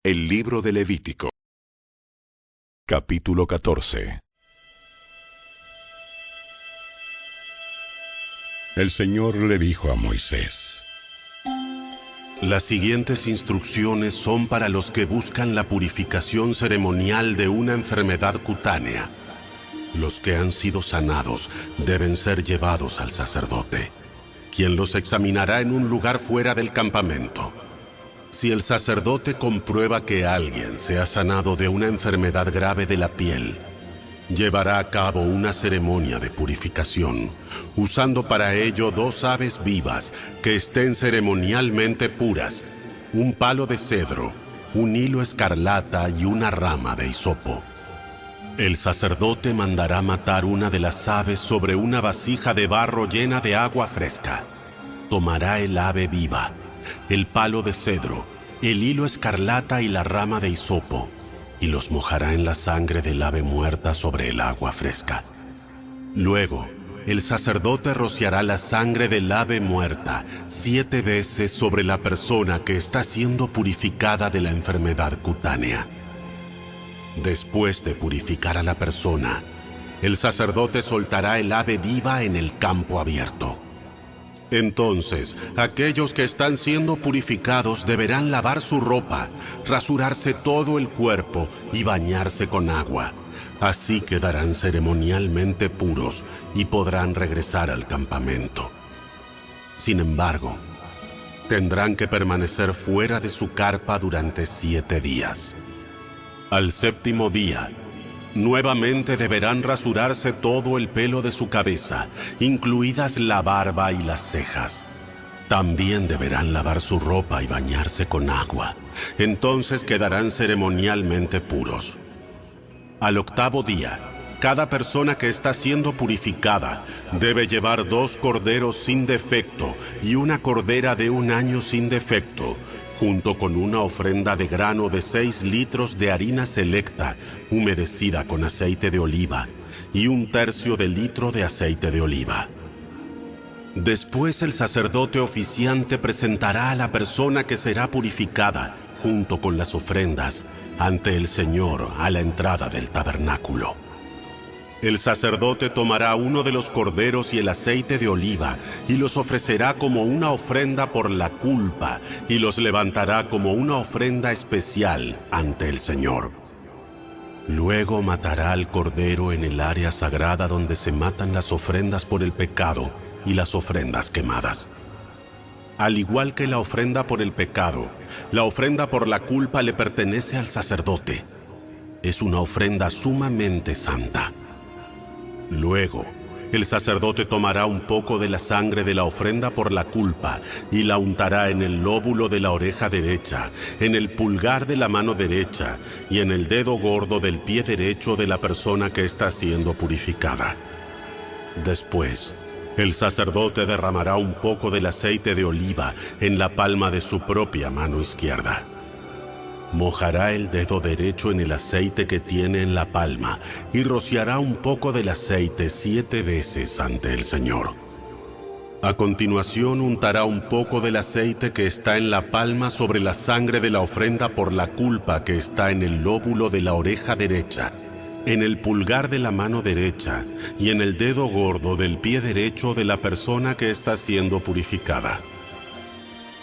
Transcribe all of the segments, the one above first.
El libro de Levítico. Capítulo 14. El Señor le dijo a Moisés: Las siguientes instrucciones son para los que buscan la purificación ceremonial de una enfermedad cutánea. Los que han sido sanados deben ser llevados al sacerdote, quien los examinará en un lugar fuera del campamento. Si el sacerdote comprueba que alguien se ha sanado de una enfermedad grave de la piel, llevará a cabo una ceremonia de purificación, usando para ello 2 aves vivas que estén ceremonialmente puras, un palo de cedro, un hilo escarlata y una rama de hisopo. El sacerdote mandará matar una de las aves sobre una vasija de barro llena de agua fresca. Tomará el ave viva, el palo de cedro, el hilo escarlata y la rama de hisopo, y los mojará en la sangre del ave muerta sobre el agua fresca. Luego, el sacerdote rociará la sangre del ave muerta 7 veces sobre la persona que está siendo purificada de la enfermedad cutánea. Después de purificar a la persona, el sacerdote soltará el ave viva en el campo abierto. Entonces, aquellos que están siendo purificados deberán lavar su ropa, rasurarse todo el cuerpo y bañarse con agua. Así quedarán ceremonialmente puros y podrán regresar al campamento. Sin embargo, tendrán que permanecer fuera de su carpa durante 7 días. Al 7º día, nuevamente deberán rasurarse todo el pelo de su cabeza, incluidas la barba y las cejas. También deberán lavar su ropa y bañarse con agua. Entonces quedarán ceremonialmente puros. Al 8º día, cada persona que está siendo purificada debe llevar 2 corderos sin defecto y una cordera de 1 año sin defecto, junto con una ofrenda de grano de 6 litros de harina selecta, humedecida con aceite de oliva, y 1/3 de litro de aceite de oliva. Después el sacerdote oficiante presentará a la persona que será purificada, junto con las ofrendas, ante el Señor a la entrada del tabernáculo. El sacerdote tomará uno de los corderos y el aceite de oliva y los ofrecerá como una ofrenda por la culpa y los levantará como una ofrenda especial ante el Señor. Luego matará al cordero en el área sagrada donde se matan las ofrendas por el pecado y las ofrendas quemadas. Al igual que la ofrenda por el pecado, la ofrenda por la culpa le pertenece al sacerdote. Es una ofrenda sumamente santa. Luego, el sacerdote tomará un poco de la sangre de la ofrenda por la culpa y la untará en el lóbulo de la oreja derecha, en el pulgar de la mano derecha y en el dedo gordo del pie derecho de la persona que está siendo purificada. Después, el sacerdote derramará un poco del aceite de oliva en la palma de su propia mano izquierda. Mojará el dedo derecho en el aceite que tiene en la palma y rociará un poco del aceite 7 veces ante el Señor. A continuación untará un poco del aceite que está en la palma sobre la sangre de la ofrenda por la culpa que está en el lóbulo de la oreja derecha, en el pulgar de la mano derecha y en el dedo gordo del pie derecho de la persona que está siendo purificada.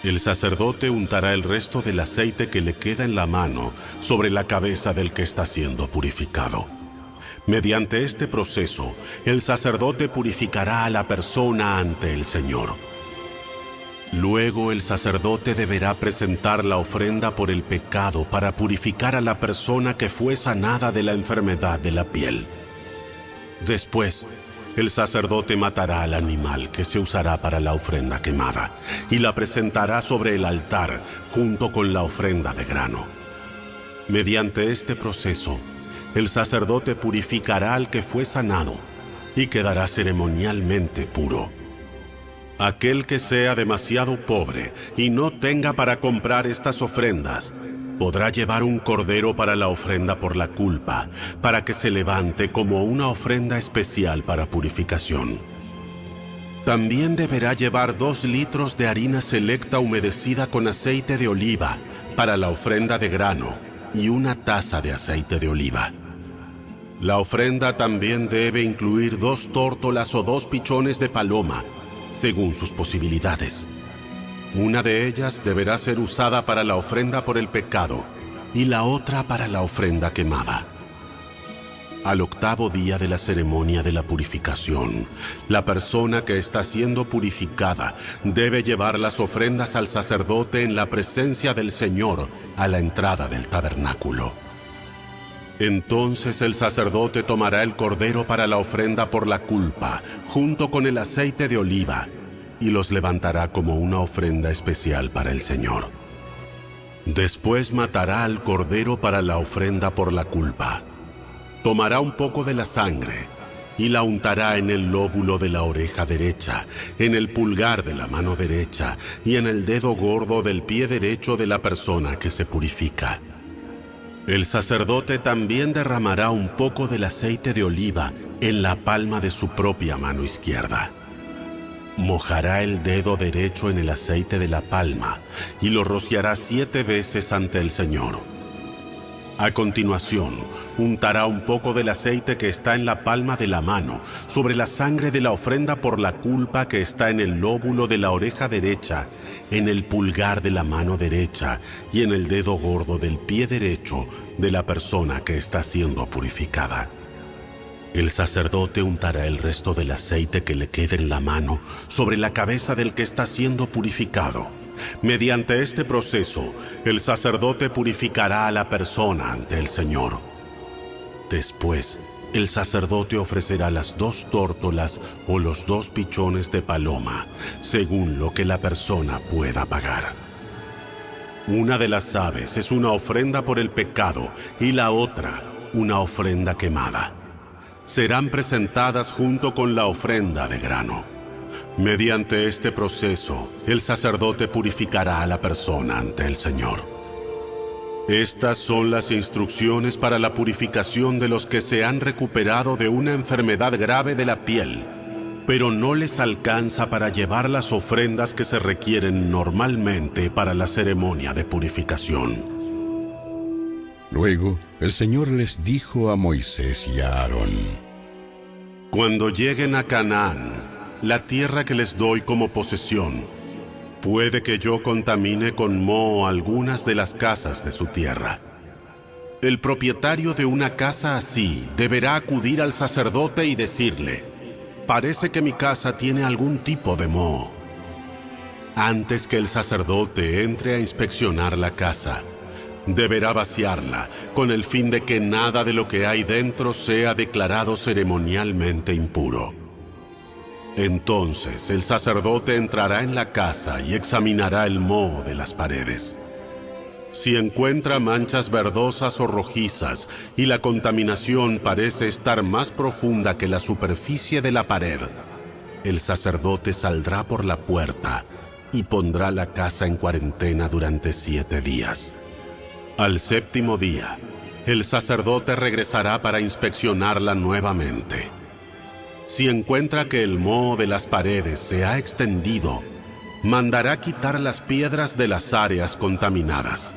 El sacerdote untará el resto del aceite que le queda en la mano sobre la cabeza del que está siendo purificado. Mediante este proceso, el sacerdote purificará a la persona ante el Señor. Luego el sacerdote deberá presentar la ofrenda por el pecado para purificar a la persona que fue sanada de la enfermedad de la piel. Después, el sacerdote matará al animal que se usará para la ofrenda quemada y la presentará sobre el altar junto con la ofrenda de grano. Mediante este proceso, el sacerdote purificará al que fue sanado y quedará ceremonialmente puro. Aquel que sea demasiado pobre y no tenga para comprar estas ofrendas, podrá llevar un cordero para la ofrenda por la culpa, para que se levante como una ofrenda especial para purificación. También deberá llevar 2 litros de harina selecta humedecida con aceite de oliva, para la ofrenda de grano y una taza de aceite de oliva. La ofrenda también debe incluir 2 tórtolas o 2 pichones de paloma, según sus posibilidades. Una de ellas deberá ser usada para la ofrenda por el pecado y la otra para la ofrenda quemada. Al 8º día de la ceremonia de la purificación, la persona que está siendo purificada debe llevar las ofrendas al sacerdote en la presencia del Señor a la entrada del tabernáculo. Entonces el sacerdote tomará el cordero para la ofrenda por la culpa, junto con el aceite de oliva, y los levantará como una ofrenda especial para el Señor. Después matará al cordero para la ofrenda por la culpa. Tomará un poco de la sangre y la untará en el lóbulo de la oreja derecha, en el pulgar de la mano derecha y en el dedo gordo del pie derecho de la persona que se purifica. El sacerdote también derramará un poco del aceite de oliva en la palma de su propia mano izquierda. Mojará el dedo derecho en el aceite de la palma y lo rociará 7 veces ante el Señor. A continuación, untará un poco del aceite que está en la palma de la mano sobre la sangre de la ofrenda por la culpa que está en el lóbulo de la oreja derecha, en el pulgar de la mano derecha y en el dedo gordo del pie derecho de la persona que está siendo purificada. El sacerdote untará el resto del aceite que le quede en la mano sobre la cabeza del que está siendo purificado. Mediante este proceso, el sacerdote purificará a la persona ante el Señor. Después, el sacerdote ofrecerá las 2 tórtolas o los 2 pichones de paloma, según lo que la persona pueda pagar. Una de las aves es una ofrenda por el pecado y la otra, una ofrenda quemada. Serán presentadas junto con la ofrenda de grano. Mediante este proceso, el sacerdote purificará a la persona ante el Señor. Estas son las instrucciones para la purificación de los que se han recuperado de una enfermedad grave de la piel, pero no les alcanza para llevar las ofrendas que se requieren normalmente para la ceremonia de purificación. Luego, el Señor les dijo a Moisés y a Aarón: Cuando lleguen a Canaán, la tierra que les doy como posesión, puede que yo contamine con moho algunas de las casas de su tierra. El propietario de una casa así deberá acudir al sacerdote y decirle: parece que mi casa tiene algún tipo de moho. Antes que el sacerdote entre a inspeccionar la casa, deberá vaciarla con el fin de que nada de lo que hay dentro sea declarado ceremonialmente impuro. Entonces el sacerdote entrará en la casa y examinará el moho de las paredes. Si encuentra manchas verdosas o rojizas y la contaminación parece estar más profunda que la superficie de la pared, el sacerdote saldrá por la puerta y pondrá la casa en cuarentena durante 7 días. Al 7º día, el sacerdote regresará para inspeccionarla nuevamente. Si encuentra que el moho de las paredes se ha extendido, mandará quitar las piedras de las áreas contaminadas.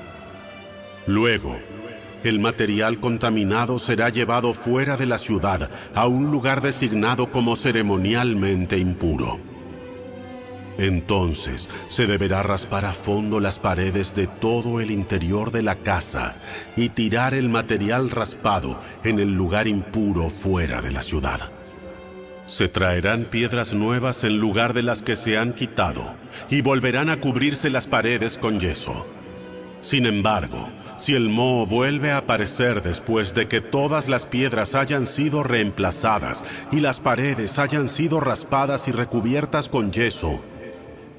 Luego, el material contaminado será llevado fuera de la ciudad a un lugar designado como ceremonialmente impuro. Entonces se deberá raspar a fondo las paredes de todo el interior de la casa y tirar el material raspado en el lugar impuro fuera de la ciudad. Se traerán piedras nuevas en lugar de las que se han quitado y volverán a cubrirse las paredes con yeso. Sin embargo, si el moho vuelve a aparecer después de que todas las piedras hayan sido reemplazadas y las paredes hayan sido raspadas y recubiertas con yeso,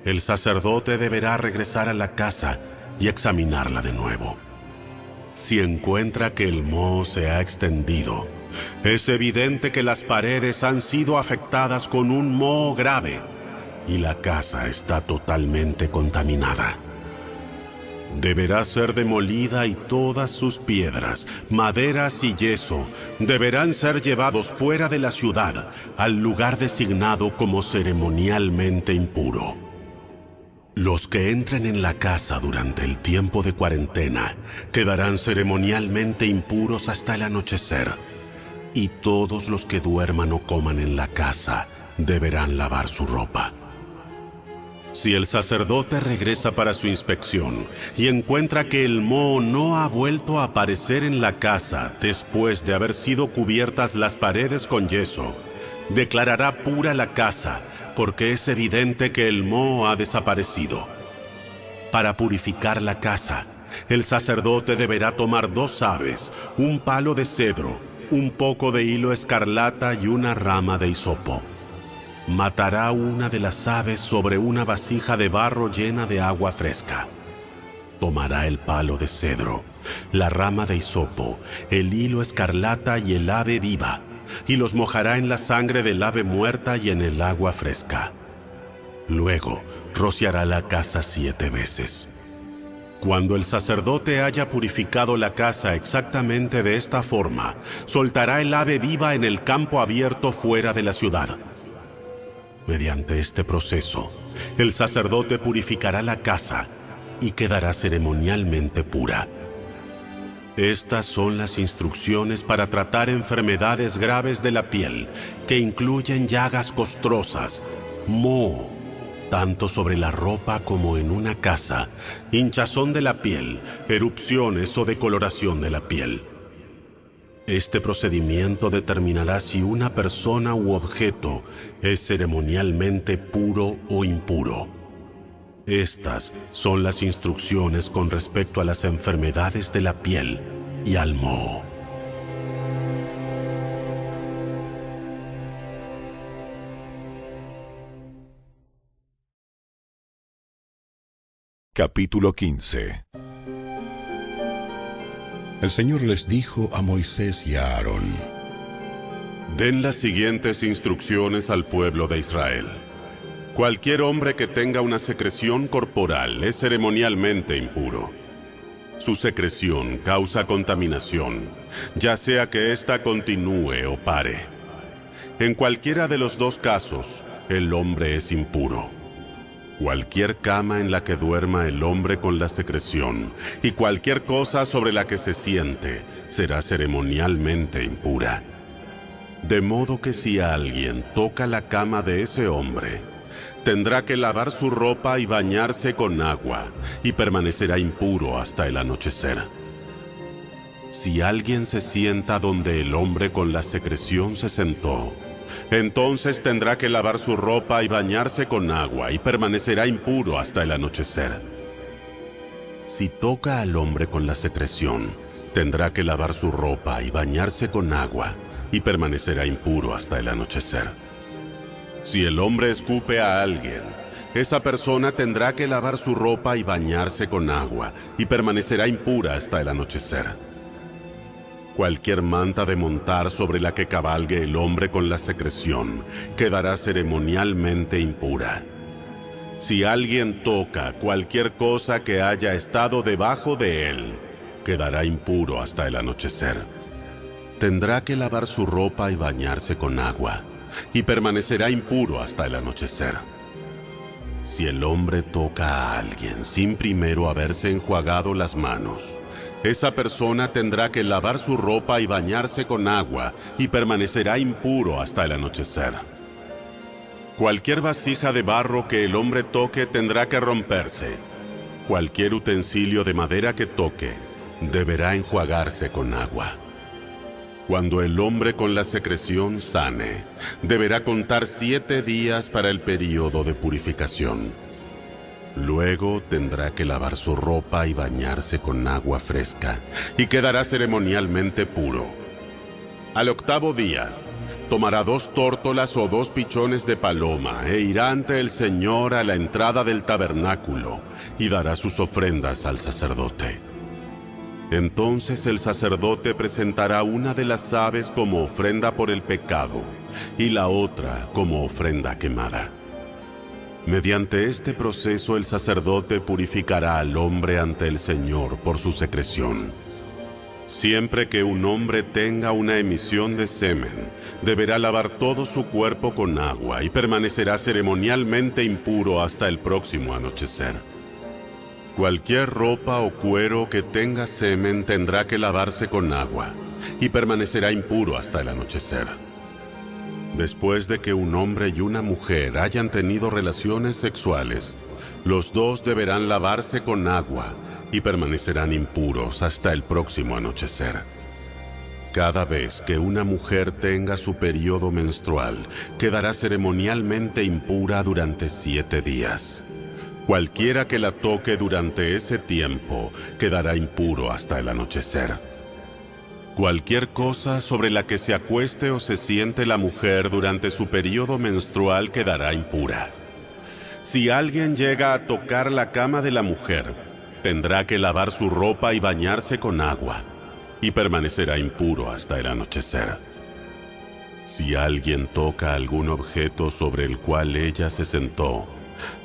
el sacerdote deberá regresar a la casa y examinarla de nuevo. Si encuentra que el moho se ha extendido, es evidente que las paredes han sido afectadas con un moho grave y la casa está totalmente contaminada. Deberá ser demolida y todas sus piedras, maderas y yeso deberán ser llevados fuera de la ciudad al lugar designado como ceremonialmente impuro. Los que entren en la casa durante el tiempo de cuarentena quedarán ceremonialmente impuros hasta el anochecer, y todos los que duerman o coman en la casa deberán lavar su ropa. Si el sacerdote regresa para su inspección y encuentra que el moho no ha vuelto a aparecer en la casa después de haber sido cubiertas las paredes con yeso, declarará pura la casa, porque es evidente que el moho ha desaparecido. Para purificar la casa, el sacerdote deberá tomar 2 aves, un palo de cedro, un poco de hilo escarlata y una rama de hisopo. Matará una de las aves sobre una vasija de barro llena de agua fresca. Tomará el palo de cedro, la rama de hisopo, el hilo escarlata y el ave viva, y los mojará en la sangre del ave muerta y en el agua fresca. Luego rociará la casa 7 veces. Cuando el sacerdote haya purificado la casa exactamente de esta forma, soltará el ave viva en el campo abierto fuera de la ciudad. Mediante este proceso, el sacerdote purificará la casa y quedará ceremonialmente pura. Estas son las instrucciones para tratar enfermedades graves de la piel, que incluyen llagas costrosas, moho, tanto sobre la ropa como en una casa, hinchazón de la piel, erupciones o decoloración de la piel. Este procedimiento determinará si una persona u objeto es ceremonialmente puro o impuro. Estas son las instrucciones con respecto a las enfermedades de la piel y al moho. Capítulo 15. El Señor les dijo a Moisés y a Aarón: Den las siguientes instrucciones al pueblo de Israel. Cualquier hombre que tenga una secreción corporal es ceremonialmente impuro. Su secreción causa contaminación, ya sea que ésta continúe o pare. En cualquiera de los 2 casos, el hombre es impuro. Cualquier cama en la que duerma el hombre con la secreción y cualquier cosa sobre la que se siente será ceremonialmente impura. De modo que si alguien toca la cama de ese hombre, tendrá que lavar su ropa y bañarse con agua, y permanecerá impuro hasta el anochecer. Si alguien se sienta donde el hombre con la secreción se sentó, entonces tendrá que lavar su ropa y bañarse con agua, y permanecerá impuro hasta el anochecer. Si toca al hombre con la secreción, tendrá que lavar su ropa y bañarse con agua, y permanecerá impuro hasta el anochecer. Si el hombre escupe a alguien, esa persona tendrá que lavar su ropa y bañarse con agua, y permanecerá impura hasta el anochecer. Cualquier manta de montar sobre la que cabalgue el hombre con la secreción quedará ceremonialmente impura. Si alguien toca cualquier cosa que haya estado debajo de él, quedará impuro hasta el anochecer. Tendrá que lavar su ropa y bañarse con agua, y permanecerá impuro hasta el anochecer. Si el hombre toca a alguien sin primero haberse enjuagado las manos, esa persona tendrá que lavar su ropa y bañarse con agua, y permanecerá impuro hasta el anochecer. Cualquier vasija de barro que el hombre toque tendrá que romperse. Cualquier utensilio de madera que toque deberá enjuagarse con agua. Cuando el hombre con la secreción sane, deberá contar 7 días para el período de purificación. Luego tendrá que lavar su ropa y bañarse con agua fresca, y quedará ceremonialmente puro. Al 8º día, tomará 2 tórtolas o 2 pichones de paloma, e irá ante el Señor a la entrada del tabernáculo, y dará sus ofrendas al sacerdote. Entonces el sacerdote presentará una de las aves como ofrenda por el pecado, y la otra como ofrenda quemada. Mediante este proceso el sacerdote purificará al hombre ante el Señor por su secreción. Siempre que un hombre tenga una emisión de semen, deberá lavar todo su cuerpo con agua y permanecerá ceremonialmente impuro hasta el próximo anochecer. Cualquier ropa o cuero que tenga semen tendrá que lavarse con agua y permanecerá impuro hasta el anochecer. Después de que un hombre y una mujer hayan tenido relaciones sexuales, los dos deberán lavarse con agua y permanecerán impuros hasta el próximo anochecer. Cada vez que una mujer tenga su periodo menstrual, quedará ceremonialmente impura durante 7 días. Cualquiera que la toque durante ese tiempo quedará impuro hasta el anochecer. Cualquier cosa sobre la que se acueste o se siente la mujer durante su periodo menstrual quedará impura. Si alguien llega a tocar la cama de la mujer, tendrá que lavar su ropa y bañarse con agua, y permanecerá impuro hasta el anochecer. Si alguien toca algún objeto sobre el cual ella se sentó,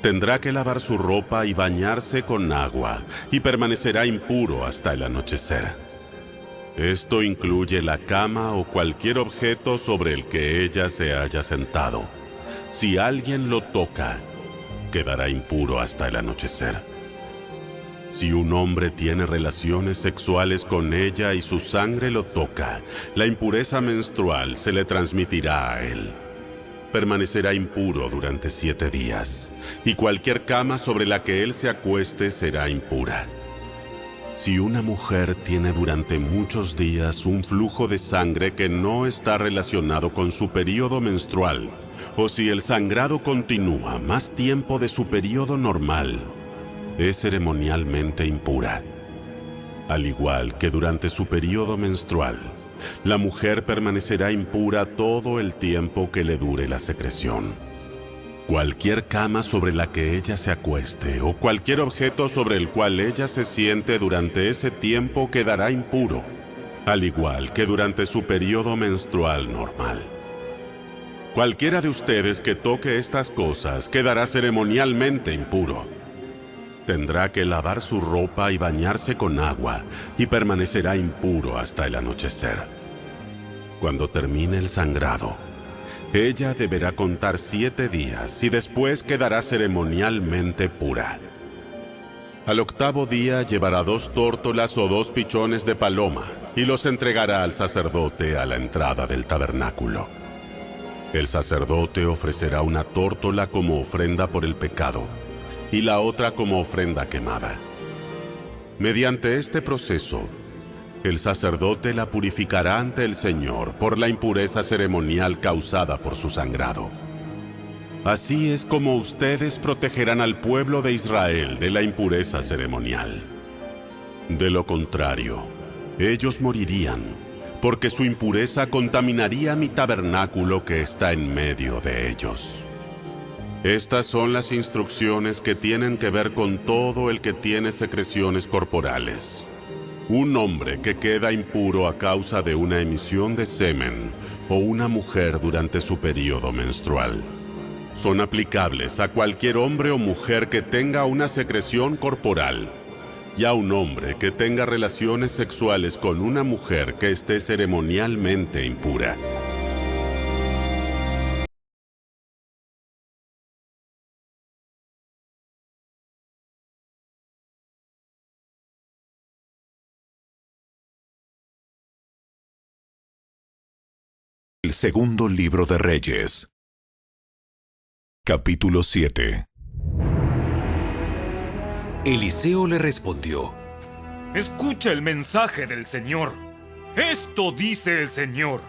tendrá que lavar su ropa y bañarse con agua, y permanecerá impuro hasta el anochecer. Esto incluye la cama o cualquier objeto sobre el que ella se haya sentado. Si alguien lo toca, quedará impuro hasta el anochecer. Si un hombre tiene relaciones sexuales con ella y su sangre lo toca, la impureza menstrual se le transmitirá a él. Permanecerá impuro durante 7 días, y cualquier cama sobre la que él se acueste será impura. Si una mujer tiene durante muchos días un flujo de sangre que no está relacionado con su periodo menstrual, o si el sangrado continúa más tiempo de su periodo normal, es ceremonialmente impura. Al igual que durante su periodo menstrual, la mujer permanecerá impura todo el tiempo que le dure la secreción. Cualquier cama sobre la que ella se acueste o cualquier objeto sobre el cual ella se siente durante ese tiempo quedará impuro, al igual que durante su periodo menstrual normal. Cualquiera de ustedes que toque estas cosas quedará ceremonialmente impuro. Tendrá que lavar su ropa y bañarse con agua, y permanecerá impuro hasta el anochecer. Cuando termine el sangrado, ella deberá contar 7 días y después quedará ceremonialmente pura. Al 8º día llevará 2 tórtolas o 2 pichones de paloma y los entregará al sacerdote a la entrada del tabernáculo. El sacerdote ofrecerá una tórtola como ofrenda por el pecado y la otra como ofrenda quemada. Mediante este proceso, el sacerdote la purificará ante el Señor por la impureza ceremonial causada por su sangrado. Así es como ustedes protegerán al pueblo de Israel de la impureza ceremonial. De lo contrario, ellos morirían, porque su impureza contaminaría mi tabernáculo que está en medio de ellos. Estas son las instrucciones que tienen que ver con todo el que tiene secreciones corporales. Un hombre que queda impuro a causa de una emisión de semen o una mujer durante su periodo menstrual. Son aplicables a cualquier hombre o mujer que tenga una secreción corporal y a un hombre que tenga relaciones sexuales con una mujer que esté ceremonialmente impura. El segundo libro de Reyes. Capítulo 7. Eliseo le respondió: Escucha el mensaje del Señor. Esto dice el Señor: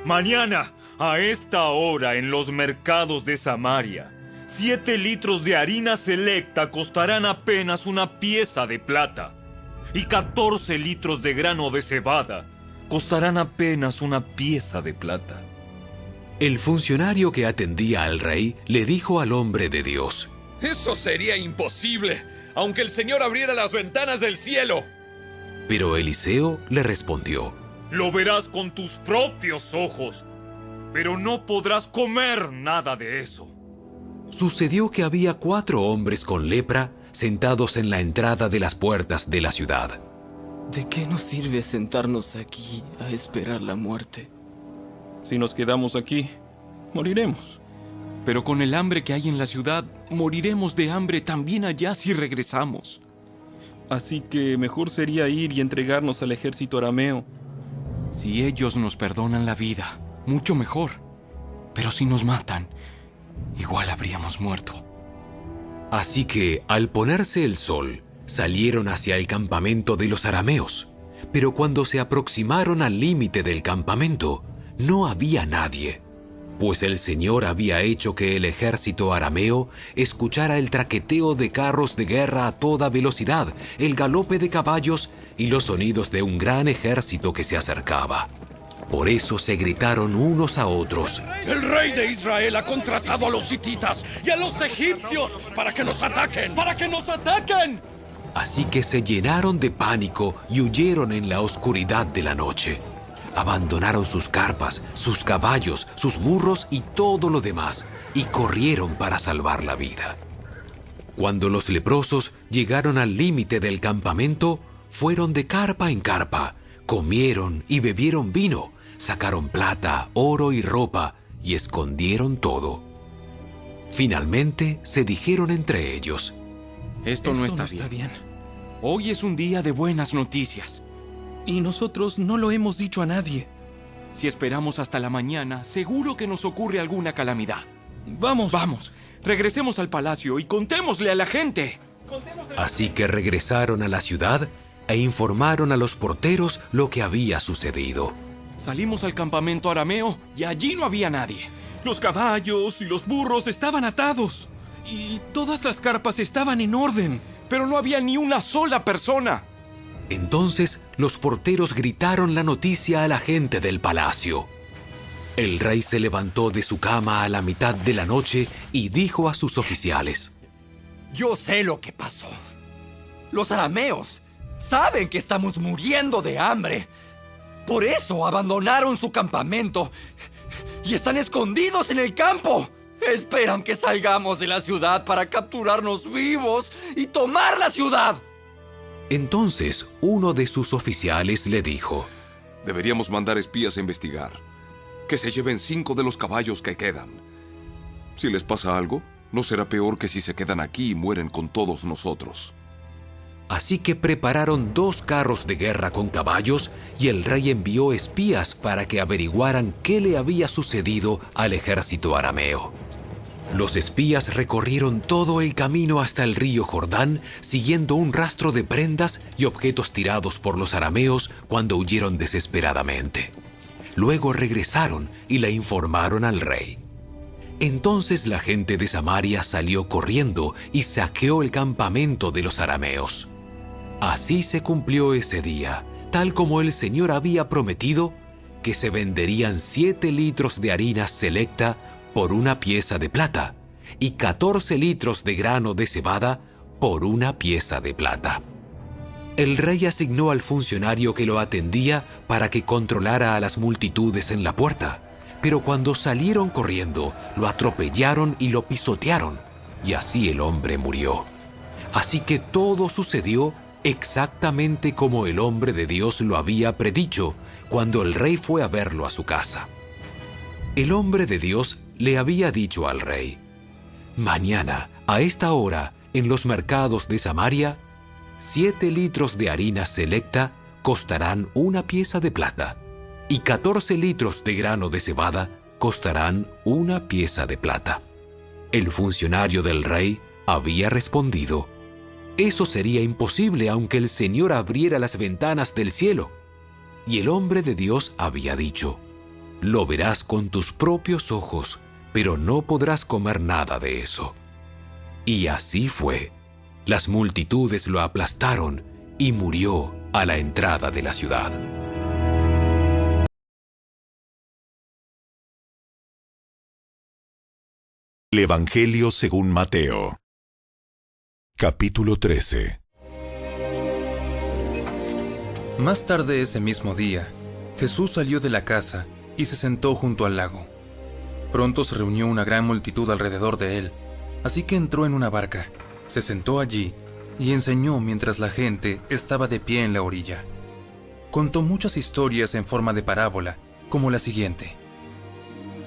mañana, a esta hora, en los mercados de Samaria, 7 litros de harina selecta costarán apenas una pieza de plata, y 14 litros de grano de cebada costarán apenas una pieza de plata. El funcionario que atendía al rey le dijo al hombre de Dios: Eso sería imposible, aunque el Señor abriera las ventanas del cielo. Pero Eliseo le respondió: Lo verás con tus propios ojos, pero no podrás comer nada de eso. Sucedió que había 4 hombres con lepra sentados en la entrada de las puertas de la ciudad. ¿De qué nos sirve sentarnos aquí a esperar la muerte? Si nos quedamos aquí, moriremos. Pero con el hambre que hay en la ciudad, moriremos de hambre también allá si regresamos. Así que mejor sería ir y entregarnos al ejército arameo. Si ellos nos perdonan la vida, mucho mejor. Pero si nos matan, igual habríamos muerto. Así que, al ponerse el sol, salieron hacia el campamento de los arameos. Pero cuando se aproximaron al límite del campamento, no había nadie, pues el Señor había hecho que el ejército arameo escuchara el traqueteo de carros de guerra a toda velocidad, el galope de caballos y los sonidos de un gran ejército que se acercaba. Por eso se gritaron unos a otros: El rey de Israel ha contratado a los hititas y a los egipcios para que nos ataquen. ¡Para que nos ataquen! Así que se llenaron de pánico y huyeron en la oscuridad de la noche. Abandonaron sus carpas, sus caballos, sus burros y todo lo demás, y corrieron para salvar la vida. Cuando los leprosos llegaron al límite del campamento, fueron de carpa en carpa, comieron y bebieron vino, sacaron plata, oro y ropa, y escondieron todo. Finalmente se dijeron entre ellos: Esto no está bien. Hoy es un día de buenas noticias. Y nosotros no lo hemos dicho a nadie. Si esperamos hasta la mañana, seguro que nos ocurre alguna calamidad. Vamos, regresemos al palacio y contémosle a la gente. Así que regresaron a la ciudad e informaron a los porteros lo que había sucedido. Salimos al campamento arameo y allí no había nadie. Los caballos y los burros estaban atados. Y todas las carpas estaban en orden, pero no había ni una sola persona. Entonces los porteros gritaron la noticia a la gente del palacio. El rey se levantó de su cama a la mitad de la noche y dijo a sus oficiales: Yo sé lo que pasó. Los arameos saben que estamos muriendo de hambre. Por eso abandonaron su campamento y están escondidos en el campo. Esperan que salgamos de la ciudad para capturarnos vivos y tomar la ciudad. Entonces uno de sus oficiales le dijo: Deberíamos mandar espías a investigar. Que se lleven 5 de los caballos que quedan. Si les pasa algo, no será peor que si se quedan aquí y mueren con todos nosotros. Así que prepararon 2 carros de guerra con caballos y el rey envió espías para que averiguaran qué le había sucedido al ejército arameo. Los espías recorrieron todo el camino hasta el río Jordán, siguiendo un rastro de prendas y objetos tirados por los arameos cuando huyeron desesperadamente. Luego regresaron y le informaron al rey. Entonces la gente de Samaria salió corriendo y saqueó el campamento de los arameos. Así se cumplió ese día, tal como el Señor había prometido, que se venderían 7 litros de harina selecta por una pieza de plata, y 14 litros de grano de cebada por una pieza de plata. El rey asignó al funcionario que lo atendía para que controlara a las multitudes en la puerta, pero cuando salieron corriendo, lo atropellaron y lo pisotearon, y así el hombre murió. Así que todo sucedió exactamente como el hombre de Dios lo había predicho cuando el rey fue a verlo a su casa. El hombre de Dios le había dicho al rey: mañana, a esta hora, en los mercados de Samaria, 7 litros de harina selecta costarán una pieza de plata, y 14 litros de grano de cebada costarán una pieza de plata. El funcionario del rey había respondido: eso sería imposible aunque el Señor abriera las ventanas del cielo. Y el hombre de Dios había dicho: lo verás con tus propios ojos, pero no podrás comer nada de eso. Y así fue. Las multitudes lo aplastaron y murió a la entrada de la ciudad. El Evangelio según Mateo. Capítulo 13. Más tarde ese mismo día, Jesús salió de la casa y se sentó junto al lago. Pronto se reunió una gran multitud alrededor de él, así que entró en una barca, se sentó allí y enseñó mientras la gente estaba de pie en la orilla. contó muchas historias en forma de parábola, como la siguiente.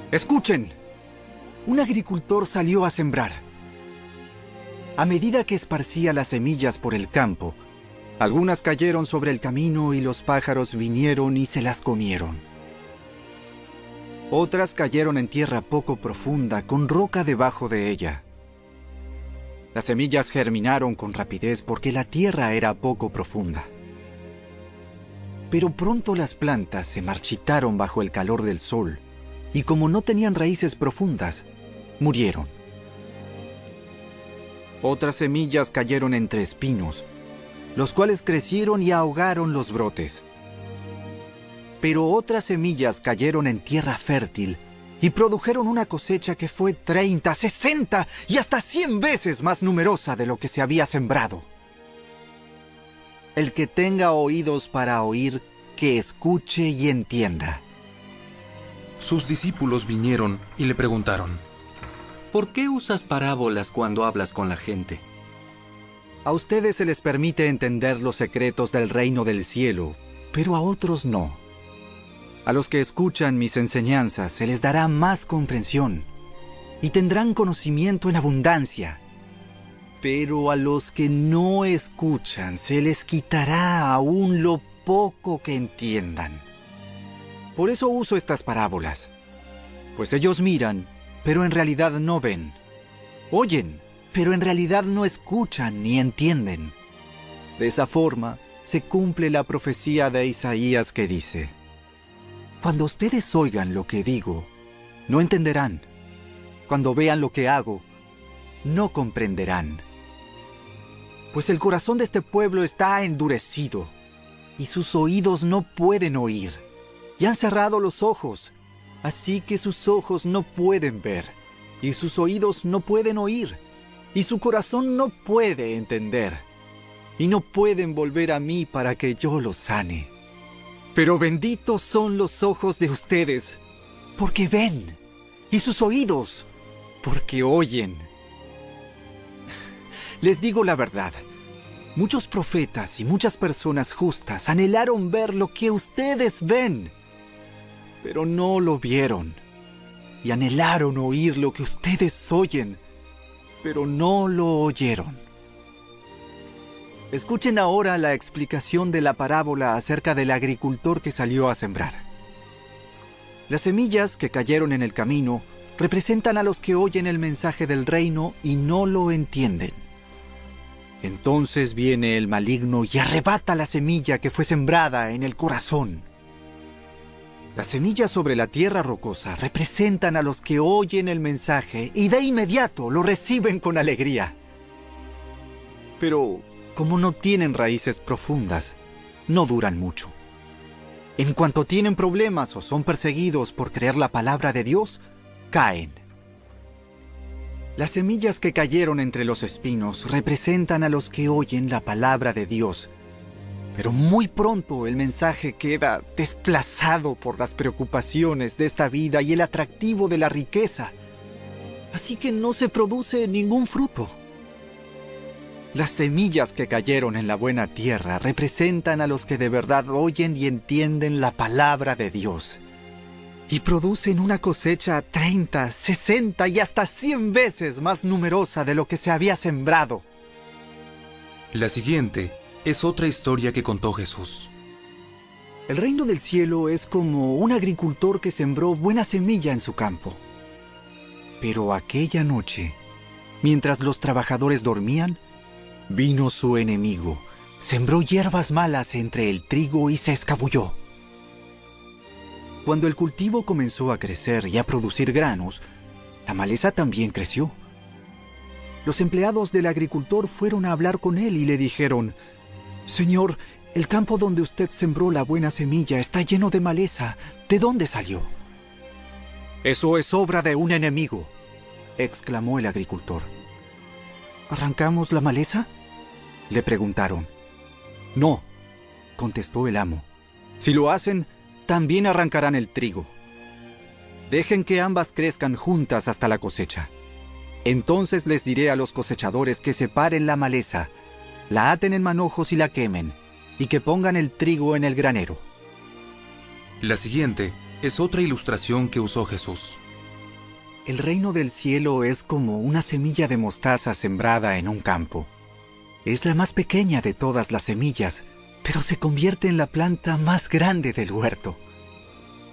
Escuchen. Un agricultor salió a sembrar. A medida que esparcía las semillas por el campo, algunas cayeron sobre el camino y los pájaros vinieron y se las comieron. Otras cayeron en tierra poco profunda, con roca debajo de ella. Las semillas germinaron con rapidez porque la tierra era poco profunda. Pero pronto las plantas se marchitaron bajo el calor del sol, y como no tenían raíces profundas, murieron. Otras semillas cayeron entre espinos, los cuales crecieron y ahogaron los brotes. Pero otras semillas cayeron en tierra fértil y produjeron una cosecha que fue 30, 60 y hasta 100 veces más numerosa de lo que se había sembrado. El que tenga oídos para oír, que escuche y entienda. Sus discípulos vinieron y le preguntaron: ¿por qué usas parábolas cuando hablas con la gente? A ustedes se les permite entender los secretos del reino del cielo, pero a otros no. A los que escuchan mis enseñanzas se les dará más comprensión y tendrán conocimiento en abundancia. Pero a los que no escuchan se les quitará aún lo poco que entiendan. Por eso uso estas parábolas, pues ellos miran, pero en realidad no ven. Oyen, pero en realidad no escuchan ni entienden. De esa forma se cumple la profecía de Isaías que dice: cuando ustedes oigan lo que digo, no entenderán. Cuando vean lo que hago, no comprenderán. Pues el corazón de este pueblo está endurecido, y sus oídos no pueden oír, y han cerrado los ojos, así que sus ojos no pueden ver, y sus oídos no pueden oír, y su corazón no puede entender, y no pueden volver a mí para que yo los sane. Pero benditos son los ojos de ustedes, porque ven, y sus oídos, porque oyen. Les digo la verdad, muchos profetas y muchas personas justas anhelaron ver lo que ustedes ven, pero no lo vieron, y anhelaron oír lo que ustedes oyen, pero no lo oyeron. Escuchen ahora la explicación de la parábola acerca del agricultor que salió a sembrar. Las semillas que cayeron en el camino representan a los que oyen el mensaje del reino y no lo entienden. Entonces viene el maligno y arrebata la semilla que fue sembrada en el corazón. Las semillas sobre la tierra rocosa representan a los que oyen el mensaje y de inmediato lo reciben con alegría. Pero como no tienen raíces profundas, no duran mucho. En cuanto tienen problemas o son perseguidos por creer la palabra de Dios, caen. Las semillas que cayeron entre los espinos representan a los que oyen la palabra de Dios, pero muy pronto el mensaje queda desplazado por las preocupaciones de esta vida y el atractivo de la riqueza, así que no se produce ningún fruto. Las semillas que cayeron en la buena tierra representan a los que de verdad oyen y entienden la palabra de Dios, y producen una cosecha 30, 60 y hasta 100 veces más numerosa de lo que se había sembrado. La siguiente es otra historia que contó Jesús. El reino del cielo es como un agricultor que sembró buena semilla en su campo. Pero aquella noche, mientras los trabajadores dormían, vino su enemigo, sembró hierbas malas entre el trigo y se escabulló. Cuando el cultivo comenzó a crecer y a producir granos, la maleza también creció. Los empleados del agricultor fueron a hablar con él y le dijeron: «Señor, el campo donde usted sembró la buena semilla está lleno de maleza. ¿De dónde salió?» «Eso es obra de un enemigo», exclamó el agricultor. «¿Arrancamos la maleza?», le preguntaron. «No», contestó el amo. «Si lo hacen, también arrancarán el trigo. Dejen que ambas crezcan juntas hasta la cosecha. Entonces les diré a los cosechadores que separen la maleza, la aten en manojos y la quemen, y que pongan el trigo en el granero. La siguiente es otra ilustración que usó Jesús. El reino del cielo es como una semilla de mostaza sembrada en un campo. Es la más pequeña de todas las semillas, pero se convierte en la planta más grande del huerto.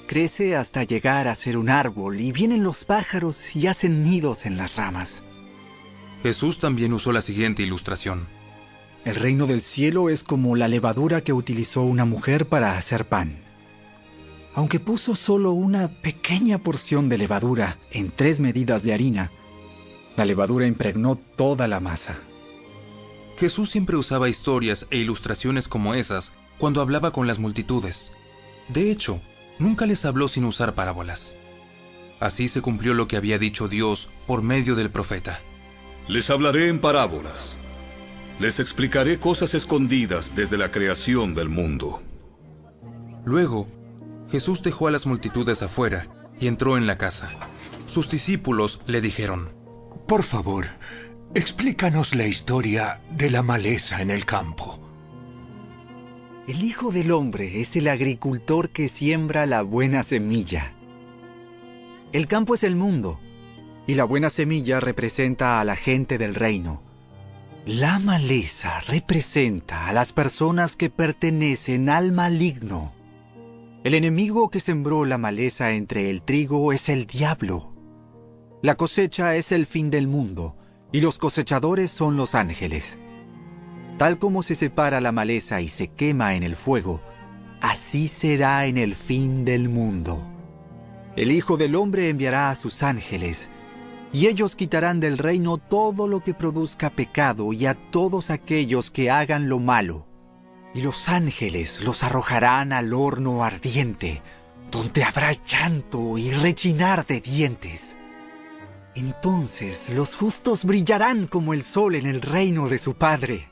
Crece hasta llegar a ser un árbol y vienen los pájaros y hacen nidos en las ramas. Jesús también usó la siguiente ilustración. El reino del cielo es como la levadura que utilizó una mujer para hacer pan. Aunque puso solo una pequeña porción de levadura en 3 medidas de harina, la levadura impregnó toda la masa. Jesús siempre usaba historias e ilustraciones como esas cuando hablaba con las multitudes. De hecho, nunca les habló sin usar parábolas. Así se cumplió lo que había dicho Dios por medio del profeta. Les hablaré en parábolas. Les explicaré cosas escondidas desde la creación del mundo. Luego, Jesús dejó a las multitudes afuera y entró en la casa. Sus discípulos le dijeron: Por favor, explícanos la historia de la maleza en el campo. El Hijo del Hombre es el agricultor que siembra la buena semilla. El campo es el mundo, y la buena semilla representa a la gente del reino. La maleza representa a las personas que pertenecen al maligno. El enemigo que sembró la maleza entre el trigo es el diablo. La cosecha es el fin del mundo, y los cosechadores son los ángeles. Tal como se separa la maleza y se quema en el fuego, así será en el fin del mundo. El Hijo del Hombre enviará a sus ángeles, y ellos quitarán del reino todo lo que produzca pecado y a todos aquellos que hagan lo malo. Y los ángeles los arrojarán al horno ardiente, donde habrá llanto y rechinar de dientes. Entonces los justos brillarán como el sol en el reino de su Padre.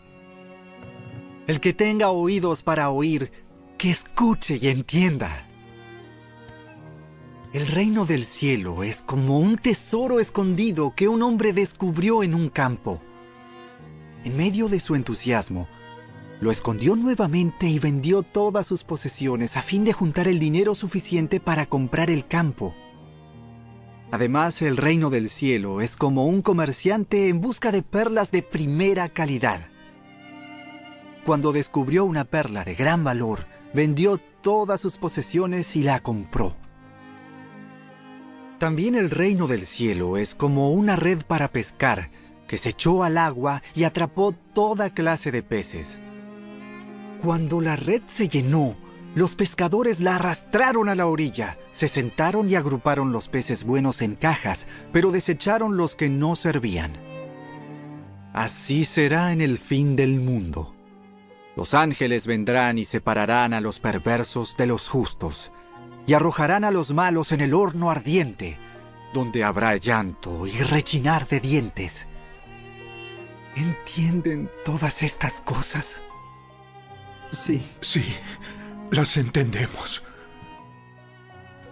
El que tenga oídos para oír, que escuche y entienda. El reino del cielo es como un tesoro escondido que un hombre descubrió en un campo. En medio de su entusiasmo, lo escondió nuevamente y vendió todas sus posesiones a fin de juntar el dinero suficiente para comprar el campo. Además, el reino del cielo es como un comerciante en busca de perlas de primera calidad. Cuando descubrió una perla de gran valor, vendió todas sus posesiones y la compró. También el reino del cielo es como una red para pescar que se echó al agua y atrapó toda clase de peces. Cuando la red se llenó, los pescadores la arrastraron a la orilla, se sentaron y agruparon los peces buenos en cajas, pero desecharon los que no servían. Así será en el fin del mundo. Los ángeles vendrán y separarán a los perversos de los justos, y arrojarán a los malos en el horno ardiente, donde habrá llanto y rechinar de dientes. ¿Entienden todas estas cosas? Sí, las entendemos.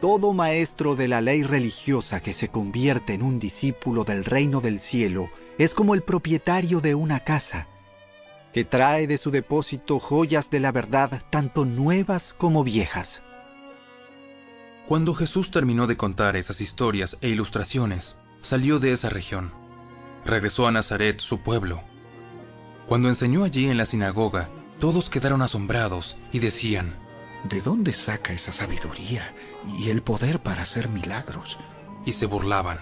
Todo maestro de la ley religiosa que se convierte en un discípulo del reino del cielo es como el propietario de una casa, que trae de su depósito joyas de la verdad, tanto nuevas como viejas. Cuando Jesús terminó de contar esas historias e ilustraciones, salió de esa región. Regresó a Nazaret, su pueblo. Cuando enseñó allí en la sinagoga, todos quedaron asombrados y decían: ¿De dónde saca esa sabiduría y el poder para hacer milagros? Y se burlaban.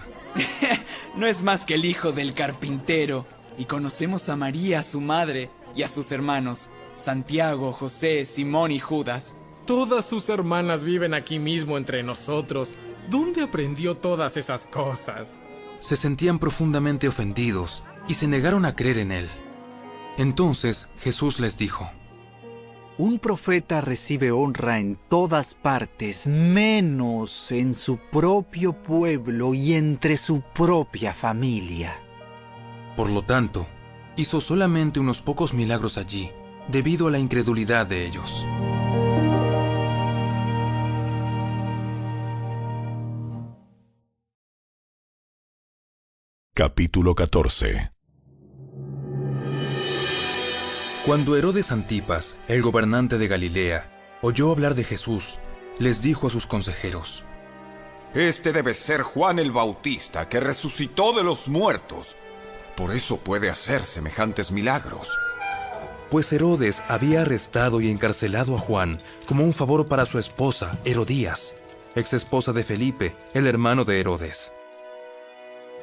No es más que el hijo del carpintero, y conocemos a María, su madre, y a sus hermanos, Santiago, José, Simón y Judas. Todas sus hermanas viven aquí mismo entre nosotros. ¿Dónde aprendió todas esas cosas? Se sentían profundamente ofendidos y se negaron a creer en él. Entonces Jesús les dijo: Un profeta recibe honra en todas partes, menos en su propio pueblo y entre su propia familia. Por lo tanto, hizo solamente unos pocos milagros allí, debido a la incredulidad de ellos. Capítulo 14. Cuando Herodes Antipas, el gobernante de Galilea, oyó hablar de Jesús, les dijo a sus consejeros: Este debe ser Juan el Bautista, que resucitó de los muertos. Por eso puede hacer semejantes milagros. Pues Herodes había arrestado y encarcelado a Juan como un favor para su esposa, Herodías, ex esposa de Felipe, el hermano de Herodes.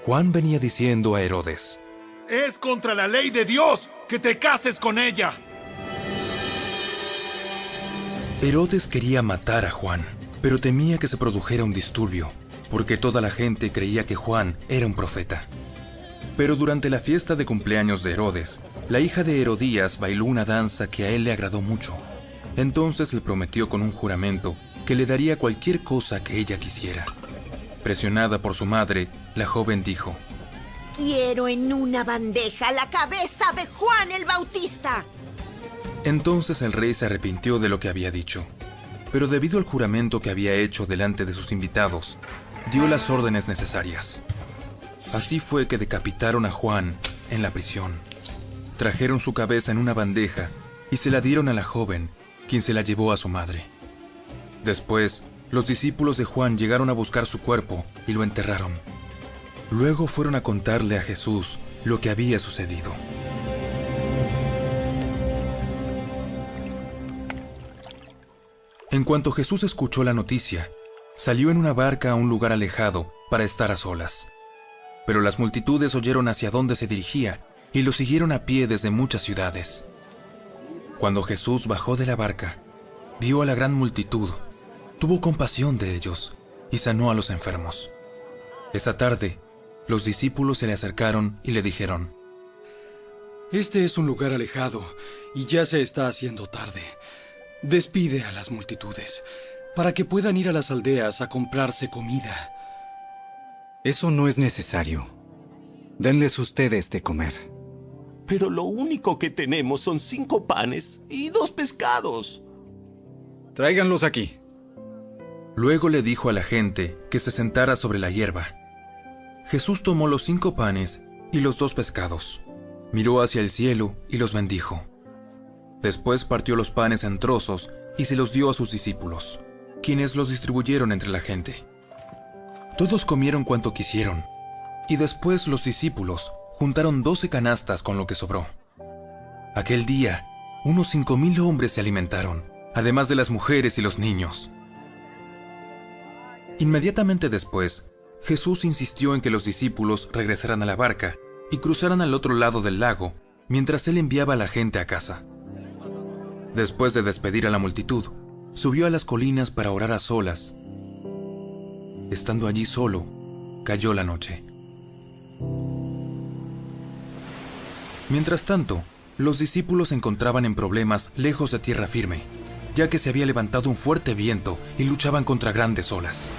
Juan venía diciendo a Herodes: Es contra la ley de Dios que te cases con ella. Herodes quería matar a Juan, pero temía que se produjera un disturbio, porque toda la gente creía que Juan era un profeta. Pero durante la fiesta de cumpleaños de Herodes, la hija de Herodías bailó una danza que a él le agradó mucho. Entonces le prometió con un juramento que le daría cualquier cosa que ella quisiera. Presionada por su madre, la joven dijo: Quiero en una bandeja la cabeza de Juan el Bautista. Entonces el rey se arrepintió de lo que había dicho, pero debido al juramento que había hecho delante de sus invitados, dio las órdenes necesarias. Así fue que decapitaron a Juan en la prisión. Trajeron su cabeza en una bandeja y se la dieron a la joven, quien se la llevó a su madre. Después, los discípulos de Juan llegaron a buscar su cuerpo y lo enterraron. Luego fueron a contarle a Jesús lo que había sucedido. En cuanto Jesús escuchó la noticia, salió en una barca a un lugar alejado para estar a solas. Pero las multitudes oyeron hacia dónde se dirigía y lo siguieron a pie desde muchas ciudades. Cuando Jesús bajó de la barca, vio a la gran multitud, tuvo compasión de ellos y sanó a los enfermos. Esa tarde, los discípulos se le acercaron y le dijeron: Este es un lugar alejado y ya se está haciendo tarde. Despide a las multitudes para que puedan ir a las aldeas a comprarse comida. Eso no es necesario. Denles ustedes de comer. Pero lo único que tenemos son 5 panes y 2 pescados. Tráiganlos aquí. Luego le dijo a la gente que se sentara sobre la hierba. Jesús tomó los 5 panes y los 2 pescados, miró hacia el cielo y los bendijo. Después partió los panes en trozos y se los dio a sus discípulos, quienes los distribuyeron entre la gente. Todos comieron cuanto quisieron, y después los discípulos juntaron 12 canastas con lo que sobró. Aquel día, unos 5,000 hombres se alimentaron, además de las mujeres y los niños. Inmediatamente después, Jesús insistió en que los discípulos regresaran a la barca y cruzaran al otro lado del lago, mientras él enviaba a la gente a casa. Después de despedir a la multitud, subió a las colinas para orar a solas. Estando allí solo, cayó la noche. Mientras tanto, los discípulos se encontraban en problemas lejos de tierra firme, ya que se había levantado un fuerte viento y luchaban contra grandes olas.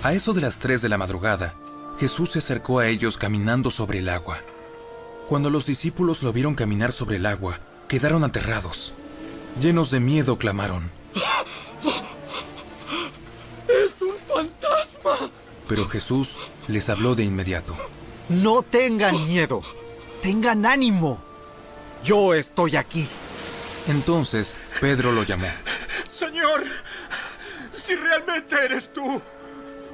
A eso de las 3 de la madrugada, Jesús se acercó a ellos caminando sobre el agua. Cuando los discípulos lo vieron caminar sobre el agua, quedaron aterrados. Llenos de miedo, clamaron: ¡Es un fantasma! Pero Jesús les habló de inmediato. No tengan miedo, tengan ánimo. Yo estoy aquí. Entonces Pedro lo llamó. Señor, si realmente eres tú,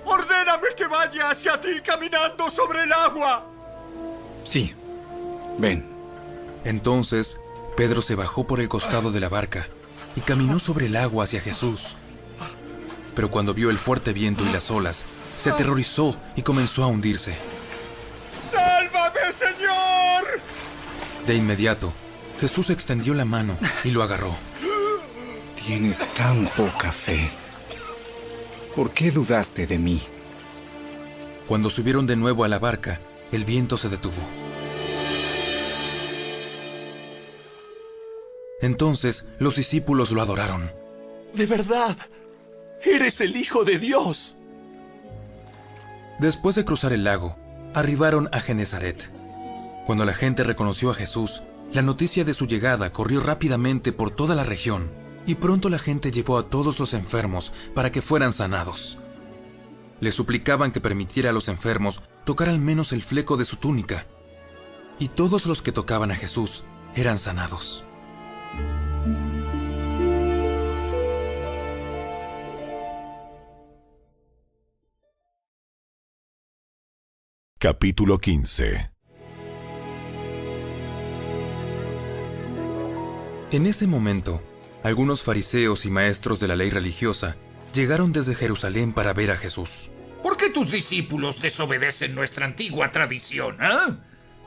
ordéname que vaya hacia ti caminando sobre el agua. Sí, ven. Entonces Pedro se bajó por el costado de la barca y caminó sobre el agua hacia Jesús. Pero cuando vio el fuerte viento y las olas, se aterrorizó y comenzó a hundirse. ¡Sálvame, Señor! De inmediato, Jesús extendió la mano y lo agarró. Tienes tan poca fe. ¿Por qué dudaste de mí? Cuando subieron de nuevo a la barca, el viento se detuvo. Entonces los discípulos lo adoraron. ¡De verdad! ¡Eres el Hijo de Dios! Después de cruzar el lago, arribaron a Genesaret. Cuando la gente reconoció a Jesús, la noticia de su llegada corrió rápidamente por toda la región, y pronto la gente llevó a todos los enfermos para que fueran sanados. Le suplicaban que permitiera a los enfermos tocar al menos el fleco de su túnica, y todos los que tocaban a Jesús eran sanados. Capítulo 15. En ese momento, algunos fariseos y maestros de la ley religiosa llegaron desde Jerusalén para ver a Jesús. ¿Por qué tus discípulos desobedecen nuestra antigua tradición, ah?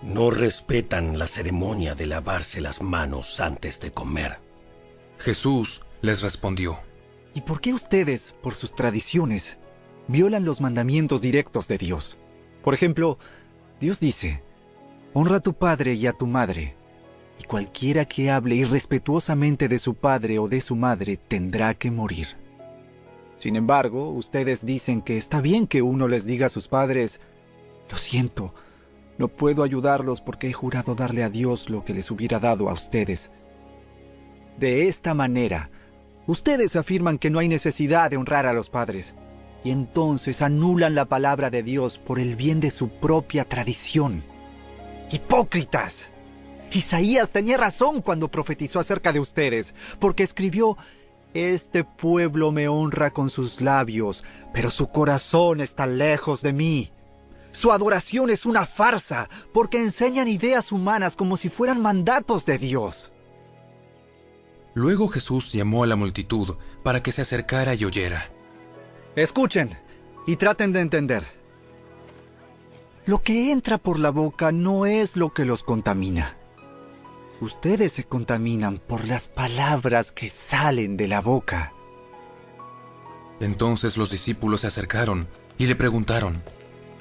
No respetan la ceremonia de lavarse las manos antes de comer. Jesús les respondió: ¿Y por qué ustedes, por sus tradiciones, violan los mandamientos directos de Dios? Por ejemplo, Dios dice: honra a tu padre y a tu madre, y cualquiera que hable irrespetuosamente de su padre o de su madre tendrá que morir. Sin embargo, ustedes dicen que está bien que uno les diga a sus padres: lo siento, no puedo ayudarlos porque he jurado darle a Dios lo que les hubiera dado a ustedes. De esta manera, ustedes afirman que no hay necesidad de honrar a los padres, y entonces anulan la palabra de Dios por el bien de su propia tradición. ¡Hipócritas! Isaías tenía razón cuando profetizó acerca de ustedes, porque escribió: este pueblo me honra con sus labios, pero su corazón está lejos de mí. Su adoración es una farsa, porque enseñan ideas humanas como si fueran mandatos de Dios. Luego Jesús llamó a la multitud para que se acercara y oyera. Escuchen y traten de entender. Lo que entra por la boca no es lo que los contamina. Ustedes se contaminan por las palabras que salen de la boca. Entonces los discípulos se acercaron y le preguntaron: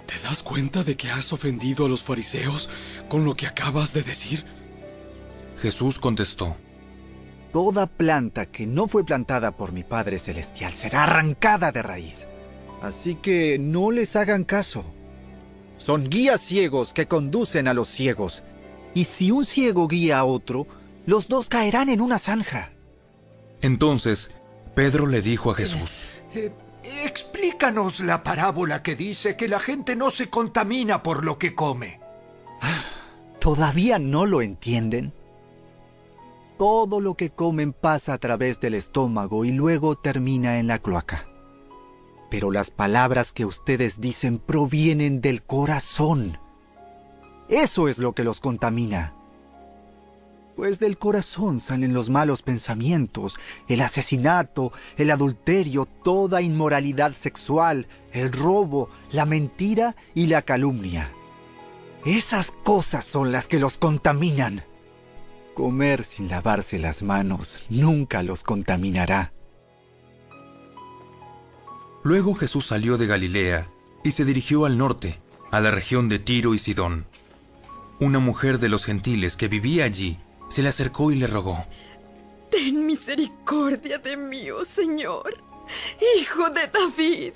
¿te das cuenta de que has ofendido a los fariseos con lo que acabas de decir? Jesús contestó: toda planta que no fue plantada por mi Padre Celestial será arrancada de raíz. Así que no les hagan caso. Son guías ciegos que conducen a los ciegos. Y si un ciego guía a otro, los dos caerán en una zanja. Entonces, Pedro le dijo a Jesús: explícanos la parábola que dice que la gente no se contamina por lo que come. ¿Todavía no lo entienden? Todo lo que comen pasa a través del estómago y luego termina en la cloaca. Pero las palabras que ustedes dicen provienen del corazón. Eso es lo que los contamina. Pues del corazón salen los malos pensamientos, el asesinato, el adulterio, toda inmoralidad sexual, el robo, la mentira y la calumnia. Esas cosas son las que los contaminan. Comer sin lavarse las manos nunca los contaminará. Luego Jesús salió de Galilea y se dirigió al norte, a la región de Tiro y Sidón. Una mujer de los gentiles que vivía allí se le acercó y le rogó: ten misericordia de mí, oh Señor, hijo de David,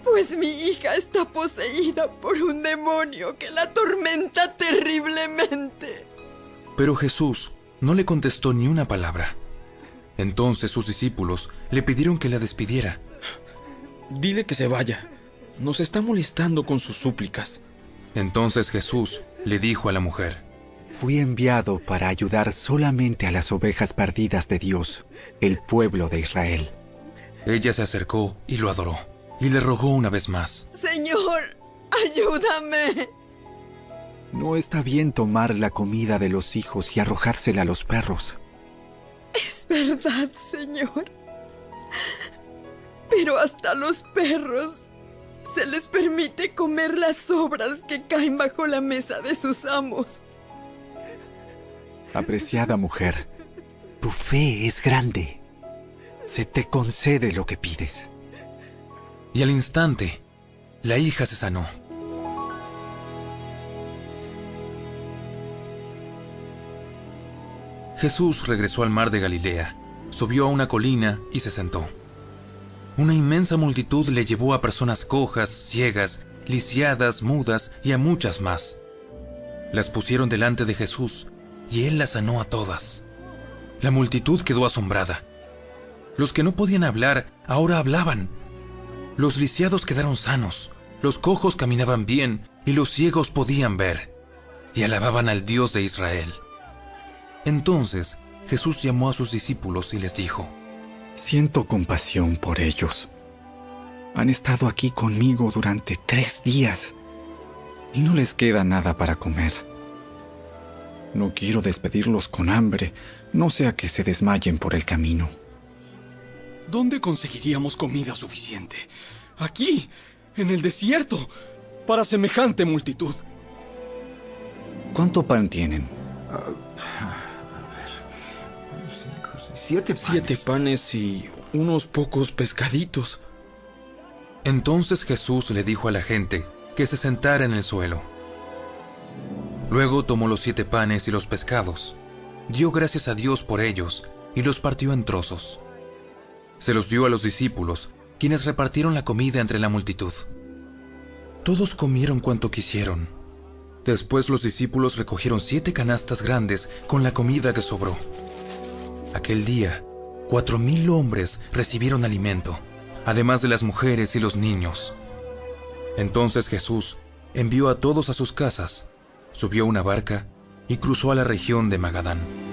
pues mi hija está poseída por un demonio que la atormenta terriblemente. Pero Jesús no le contestó ni una palabra. Entonces sus discípulos le pidieron que la despidiera. Dile que se vaya. Nos está molestando con sus súplicas. Entonces Jesús le dijo a la mujer: fui enviado para ayudar solamente a las ovejas perdidas de Dios, el pueblo de Israel. Ella se acercó y lo adoró, y le rogó una vez más: Señor, ayúdame. No está bien tomar la comida de los hijos y arrojársela a los perros. Es verdad, Señor. Pero hasta los perros se les permite comer las sobras que caen bajo la mesa de sus amos. Apreciada mujer, tu fe es grande. Se te concede lo que pides. Y al instante, la hija se sanó. Jesús regresó al mar de Galilea, subió a una colina y se sentó. Una inmensa multitud le llevó a personas cojas, ciegas, lisiadas, mudas y a muchas más. Las pusieron delante de Jesús y él las sanó a todas. La multitud quedó asombrada. Los que no podían hablar ahora hablaban. Los lisiados quedaron sanos, los cojos caminaban bien y los ciegos podían ver. y alababan al Dios de Israel. Entonces Jesús llamó a sus discípulos y les dijo: Siento compasión por ellos. Han estado aquí conmigo durante 3 días y no les queda nada para comer. No quiero despedirlos con hambre, no sea que se desmayen por el camino. ¿Dónde conseguiríamos comida suficiente? Aquí, en el desierto, para semejante multitud. ¿Cuánto pan tienen? 7 panes. 7 panes y unos pocos pescaditos. Entonces Jesús le dijo a la gente que se sentara en el suelo. Luego tomó los 7 panes y los pescados, dio gracias a Dios por ellos y los partió en trozos. Se los dio a los discípulos, quienes repartieron la comida entre la multitud. Todos comieron cuanto quisieron. Después los discípulos recogieron 7 canastas grandes con la comida que sobró. Aquel día, 4,000 hombres recibieron alimento, además de las mujeres y los niños. Entonces Jesús envió a todos a sus casas, subió a una barca y cruzó a la región de Magadán.